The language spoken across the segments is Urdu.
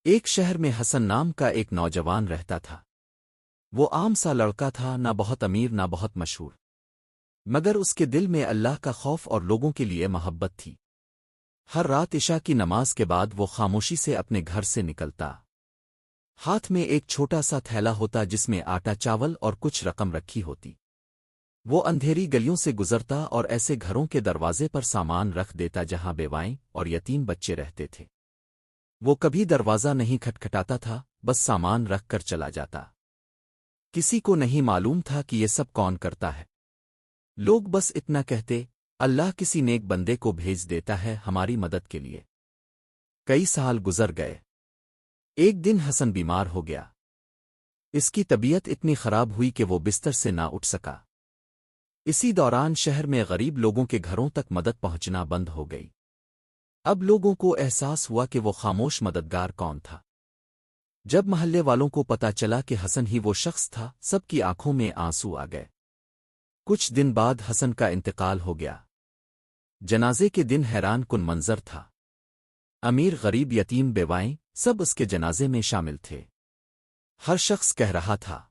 ایک شہر میں حسن نام کا ایک نوجوان رہتا تھا۔ وہ عام سا لڑکا تھا، نہ بہت امیر نہ بہت مشہور، مگر اس کے دل میں اللہ کا خوف اور لوگوں کے لیے محبت تھی۔ ہر رات عشاء کی نماز کے بعد وہ خاموشی سے اپنے گھر سے نکلتا۔ ہاتھ میں ایک چھوٹا سا تھیلا ہوتا جس میں آٹا، چاول اور کچھ رقم رکھی ہوتی۔ وہ اندھیری گلیوں سے گزرتا اور ایسے گھروں کے دروازے پر سامان رکھ دیتا جہاں بیوائیں اور یتیم بچے رہتے تھے۔ وہ کبھی دروازہ نہیں کھٹکھٹاتا تھا، بس سامان رکھ کر چلا جاتا۔ کسی کو نہیں معلوم تھا کہ یہ سب کون کرتا ہے۔ لوگ بس اتنا کہتے، اللہ کسی نیک بندے کو بھیج دیتا ہے ہماری مدد کے لیے۔ کئی سال گزر گئے۔ ایک دن حسن بیمار ہو گیا۔ اس کی طبیعت اتنی خراب ہوئی کہ وہ بستر سے نہ اٹھ سکا۔ اسی دوران شہر میں غریب لوگوں کے گھروں تک مدد پہنچنا بند ہو گئی۔ اب لوگوں کو احساس ہوا کہ وہ خاموش مددگار کون تھا۔ جب محلے والوں کو پتہ چلا کہ حسن ہی وہ شخص تھا، سب کی آنکھوں میں آنسو آ گئے۔ کچھ دن بعد حسن کا انتقال ہو گیا۔ جنازے کے دن حیران کن منظر تھا۔ امیر، غریب، یتیم، بیوائیں سب اس کے جنازے میں شامل تھے۔ ہر شخص کہہ رہا تھا،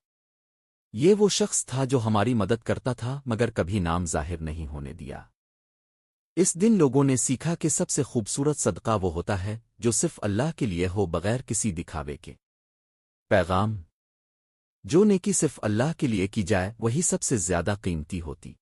یہ وہ شخص تھا جو ہماری مدد کرتا تھا مگر کبھی نام ظاہر نہیں ہونے دیا۔ اس دن لوگوں نے سیکھا کہ سب سے خوبصورت صدقہ وہ ہوتا ہے جو صرف اللہ کے لیے ہو، بغیر کسی دکھاوے کے۔ پیغام: جو نیکی صرف اللہ کے لیے کی جائے وہی سب سے زیادہ قیمتی ہوتی۔